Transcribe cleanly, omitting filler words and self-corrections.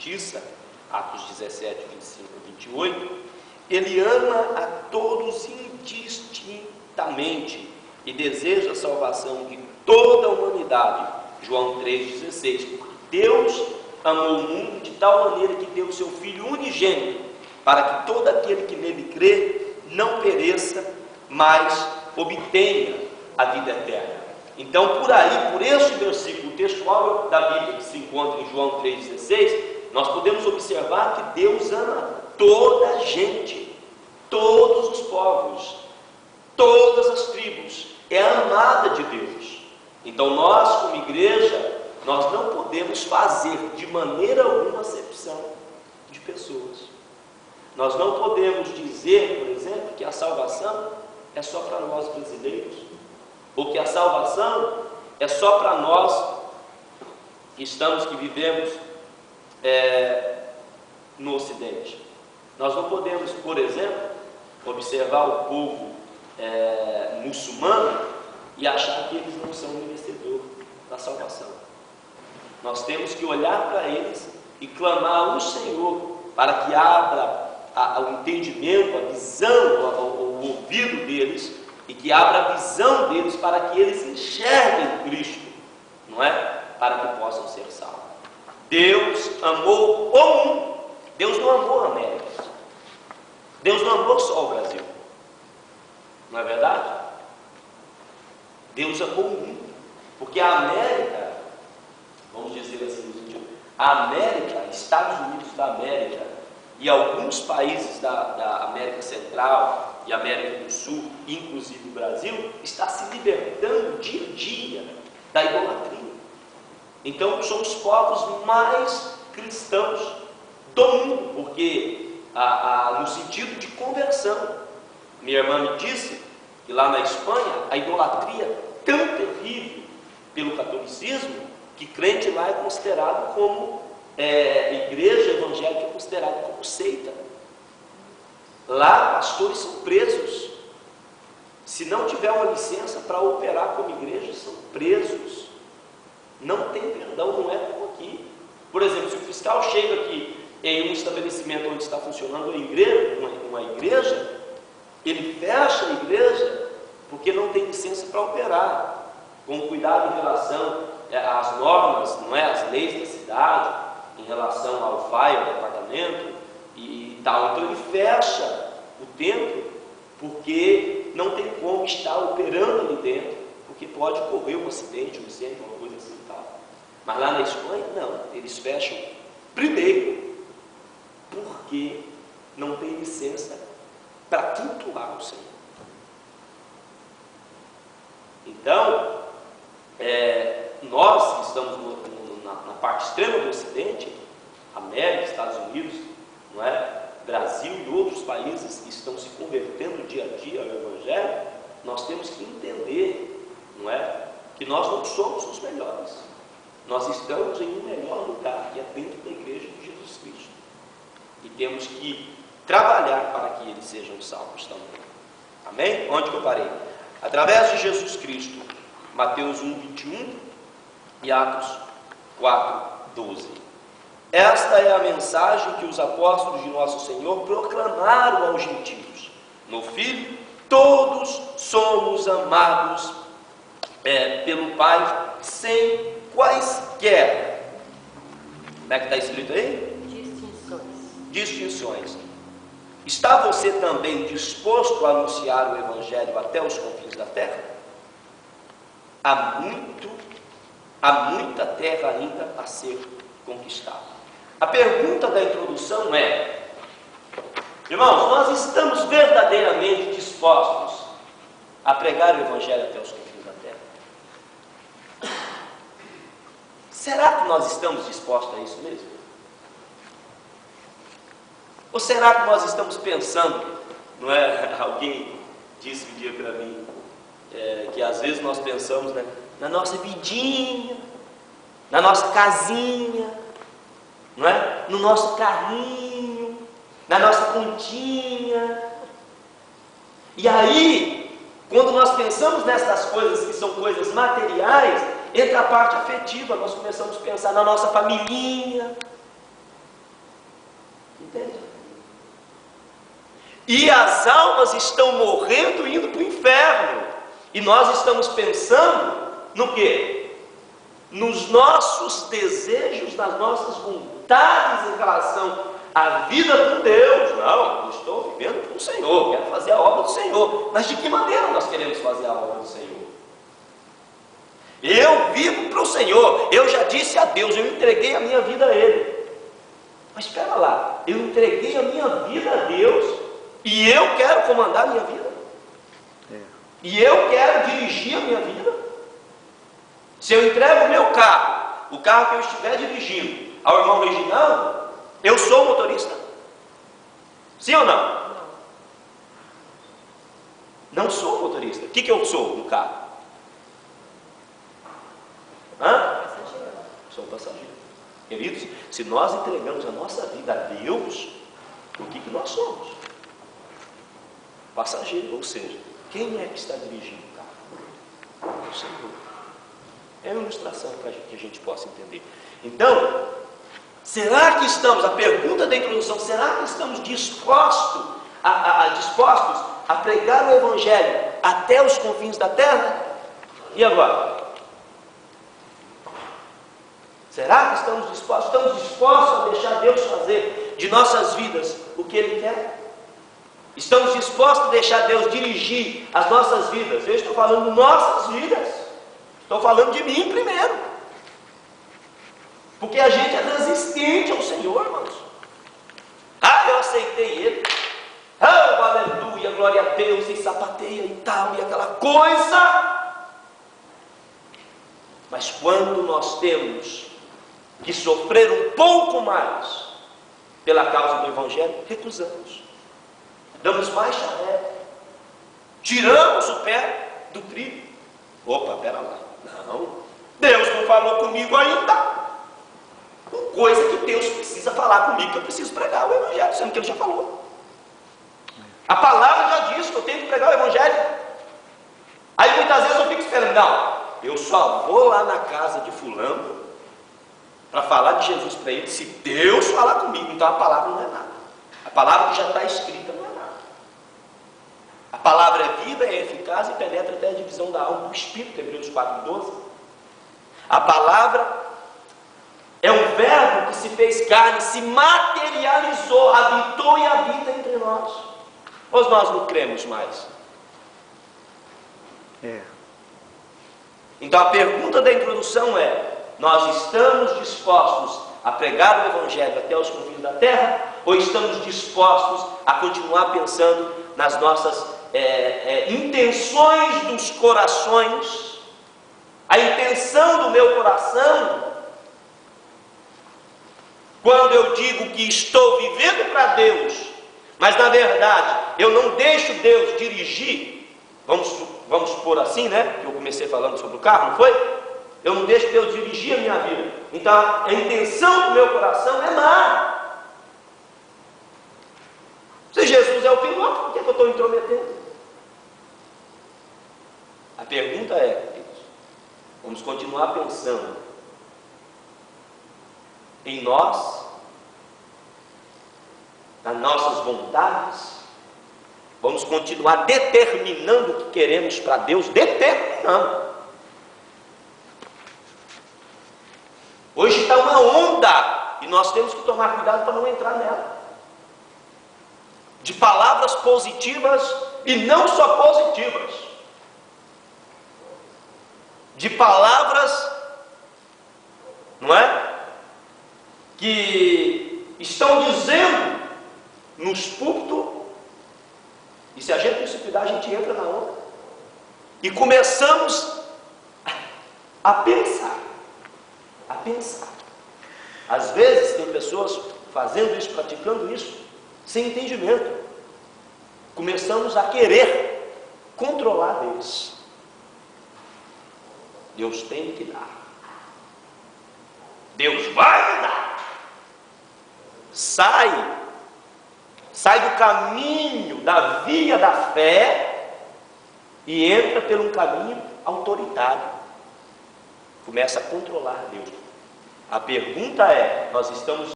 justiça, Atos 17, 25 a 28, ele ama a todos indistintamente e deseja a salvação de toda a humanidade, João 3,16, porque Deus amou o mundo de tal maneira que deu o seu Filho unigênito, para que todo aquele que nele crê não pereça, mas obtenha a vida eterna. Então, por aí, por este versículo textual da Bíblia que se encontra em João 3,16, nós podemos observar que Deus ama toda a gente, todos os povos, todas as tribos, é amada de Deus. Então nós, como igreja, nós não podemos fazer de maneira alguma acepção de pessoas. Nós não podemos dizer, por exemplo, que a salvação é só para nós brasileiros, ou que a salvação é só para nós que vivemos no Ocidente. Nós não podemos, por exemplo, observar o povo muçulmano e achar que eles não são merecedores da salvação. Nós temos que olhar para eles e clamar ao Senhor para que abra o entendimento, a visão, o ouvido deles, e que abra a visão deles para que eles enxerguem Cristo, não é? Para que possam ser salvos. Deus amou o mundo. Deus não amou a América. Deus não amou só o Brasil. Não é verdade? Deus amou o mundo. Porque a América, vamos dizer assim, a América, Estados Unidos da América e alguns países da América Central e América do Sul, inclusive o Brasil, está se libertando dia a dia da idolatria. Então, são os povos mais cristãos do mundo, porque no sentido de conversão. Minha irmã me disse que lá na Espanha a idolatria é tão terrível pelo catolicismo que crente lá é considerado como igreja evangélica é considerada como seita. Lá pastores são presos. Se não tiver uma licença para operar como igreja, são presos. Não tem perdão, não é como aqui. Por exemplo, se o fiscal chega aqui em um estabelecimento onde está funcionando uma igreja, ele fecha a igreja porque não tem licença para operar, com cuidado em relação às normas, não é, às leis da cidade, em relação ao FAI, ao departamento e tal. Então ele fecha o templo porque não tem como estar operando ali dentro, porque pode ocorrer um acidente, um incêndio, uma coisa assim e tal. Mas lá na Espanha, não, eles fecham primeiro porque não tem licença para cultuar o Senhor. Então, nós que estamos na parte extrema do Ocidente, América, Estados Unidos, não é? Brasil e outros países que estão se convertendo dia a dia ao Evangelho, nós temos que entender, não é? Que nós não somos os melhores. Nós estamos em um melhor lugar, que é dentro da igreja de Jesus Cristo. E temos que trabalhar para que eles sejam salvos também. Amém? Onde que eu parei? Através de Jesus Cristo, Mateus 1, 21 e Atos 4, 12. Esta é a mensagem que os apóstolos de nosso Senhor proclamaram aos gentios. No Filho, todos somos amados pelo Pai, sem quaisquer, como é que está escrito aí? Distinções. Está você também disposto a anunciar o Evangelho até os confins da terra? Há muita terra ainda a ser conquistada. A pergunta da introdução é: irmãos, nós estamos verdadeiramente dispostos a pregar o Evangelho até os confins da terra? Será que nós estamos dispostos a isso mesmo? Ou será que nós estamos pensando, não é? Alguém disse um dia para mim que às vezes nós pensamos, né, na nossa vidinha, na nossa casinha, não é? No nosso carrinho, na nossa continha. E aí, quando nós pensamos nessas coisas que são coisas materiais, entra a parte afetiva. Nós começamos a pensar na nossa familhinha, e as almas estão morrendo e indo para o inferno, e nós estamos pensando no quê? Nos nossos desejos, nas nossas vontades em relação à vida com Deus. Não, eu estou vivendo com o Senhor, quero fazer a obra do Senhor. Mas de que maneira nós queremos fazer a obra do Senhor? Eu vivo para o Senhor, eu já disse a Deus, eu entreguei a minha vida a Ele. Mas espera lá, eu entreguei a minha vida a Deus e eu quero comandar a minha vida? E eu quero dirigir a minha vida? Se eu entrego o meu carro, o carro que eu estiver dirigindo, ao irmão Reginaldo, eu sou o motorista? Sim ou não? Não sou o motorista. O que eu sou no carro? Sou um passageiro. Queridos, se nós entregamos a nossa vida a Deus, o que nós somos? Passageiro, ou seja, quem é que está dirigindo o carro? O Senhor. É uma ilustração para que a gente possa entender. Então, será que estamos, a pergunta da introdução, será que estamos dispostos a pregar o Evangelho até os confins da terra? E agora? Será que estamos dispostos? Estamos dispostos a deixar Deus fazer de nossas vidas o que Ele quer? Estamos dispostos a deixar Deus dirigir as nossas vidas? Eu estou falando nossas vidas. Estou falando de mim primeiro. Porque a gente é resistente ao Senhor, irmãos. Eu aceitei Ele. Aleluia, glória a Deus, e sapateia e tal, e aquela coisa. Mas quando nós temos que sofrer um pouco mais pela causa do Evangelho, recusamos. Damos mais charrete. Tiramos o pé do trilho. Opa, pera lá. Não, Deus não falou comigo ainda. Coisa que Deus precisa falar comigo, que eu preciso pregar o Evangelho, sendo que Ele já falou. A palavra já diz que eu tenho que pregar o Evangelho. Aí muitas vezes eu fico esperando. Não, eu só vou lá na casa de fulano para falar de Jesus para ele, se Deus falar comigo. Então a palavra não é nada. A palavra que já está escrita não é nada. A palavra é vida, é eficaz e penetra até a divisão da alma do Espírito, Hebreus 4:12. A palavra é um verbo que se fez carne, se materializou, habitou e habita entre nós. Ou nós não cremos mais? Então a pergunta da introdução é: nós estamos dispostos a pregar o Evangelho até os confins da terra? Ou estamos dispostos a continuar pensando nas nossas intenções dos corações? A intenção do meu coração, quando eu digo que estou vivendo para Deus, mas na verdade eu não deixo Deus dirigir, vamos supor assim, né? Que eu comecei falando sobre o carro, não foi? Eu não deixo Deus dirigir a minha vida. Então a intenção do meu coração é má. Se Jesus é o piloto, por que eu estou intrometendo? A pergunta é, vamos continuar pensando em nós, nas nossas vontades? Vamos continuar determinando o que queremos para Deus? Determinando. Hoje está uma onda e nós temos que tomar cuidado para não entrar nela. De palavras positivas e não só positivas. De palavras, não é? Que estão dizendo nos púlpitos, e se a gente não se cuidar, a gente entra na onda. E começamos a pensar. Às vezes tem pessoas fazendo isso, praticando isso, sem entendimento. Começamos a querer controlar Deus. Deus tem que dar. Deus vai me dar. Sai do caminho da via da fé e entra por um caminho autoritário. Começa a controlar Deus. A pergunta é: nós estamos